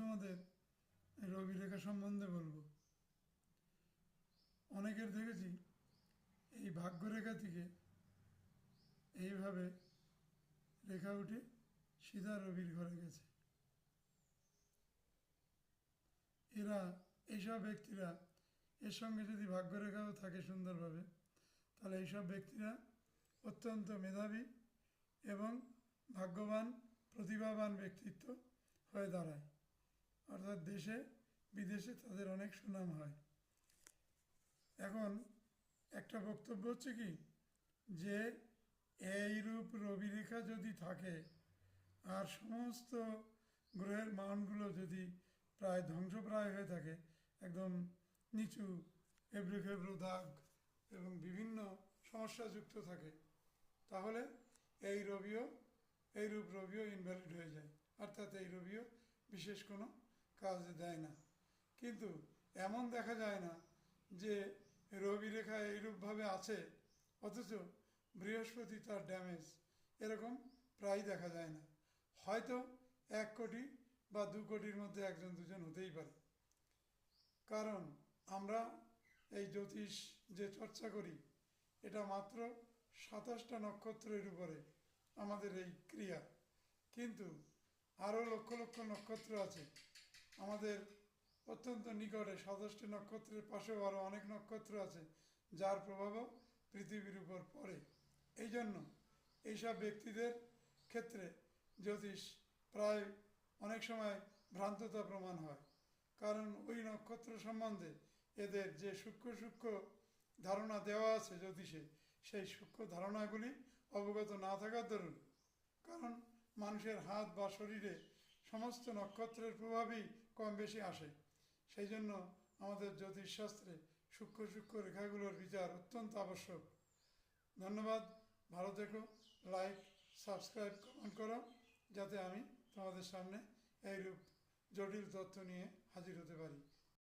তোমাদের রবি রেখা সম্বন্ধে বলবো। অনেকের দেখেছি এই ভাগ্যরেখা থেকে এইভাবে রেখা উঠে সিধা রবির ঘরে গেছে। এরা এইসব ব্যক্তিরা এর সঙ্গে যদি ভাগ্যরেখাও থাকে সুন্দরভাবে, তাহলে এইসব ব্যক্তিরা অত্যন্ত মেধাবী এবং ভাগ্যবান প্রতিভাবান ব্যক্তিত্ব হয়ে দাঁড়ায়, অর্থাৎ দেশে বিদেশে তাদের অনেক সুনাম হয়। এখন একটা বক্তব্য হচ্ছে কি, যে এইরূপ রবিরেখা যদি থাকে আর সমস্ত গ্রহের মানগুলো যদি প্রায় ধ্বংসপ্রায় হয়ে থাকে, একদম নিচু এবড়ো খেবড়ো দাগ এবং বিভিন্ন সমস্যাযুক্ত থাকে, তাহলে এইরূপ রবিও ইনভ্যালিড হয়ে যায়, অর্থাৎ এই রবিও বিশেষ কোনো কাজে দেয় না। কিন্তু এমন দেখা যায় না যে রবি রেখা এইরূপভাবে আছে অথচ বৃহস্পতি তার ড্যামেজ, এরকম প্রায় দেখা যায় না। হয়তো 1 কোটি বা 2 কোটির মধ্যে একজন দুজন হতেই পারে। কারণ আমরা এই জ্যোতিষ যে চর্চা করি, এটা মাত্র 27টা নক্ষত্রের উপরে আমাদের এই ক্রিয়া, কিন্তু আরও লক্ষ লক্ষ নক্ষত্র আছে আমাদের অত্যন্ত নিকটে। 27টি নক্ষত্রের পাশেও আরও অনেক নক্ষত্র আছে যার প্রভাবও পৃথিবীর উপর পড়ে। এই জন্য এইসব ব্যক্তিদের ক্ষেত্রে জ্যোতিষ প্রায় অনেক সময় ভ্রান্ততা প্রমাণ হয়, কারণ ওই নক্ষত্র সম্বন্ধে এদের যে সূক্ষ্ম সূক্ষ্ম ধারণা দেওয়া আছে জ্যোতিষে, সেই সূক্ষ্ম ধারণাগুলি অবগত না থাকার দরুন, কারণ মানুষের হাত বা শরীরে সমস্ত নক্ষত্রের প্রভাবই কম বেশি আসে, সেই জন্য আমাদের জ্যোতিষশাস্ত্রে সূক্ষ্ম সূক্ষ্ম রেখাগুলোর বিচার অত্যন্ত আবশ্যক। ধন্যবাদ। ভালো থেকো। লাইক, সাবস্ক্রাইব, কমেন্ট করো, যাতে আমি তোমাদের সামনে এইরূপ জটিল তথ্য নিয়ে হাজির হতে পারি।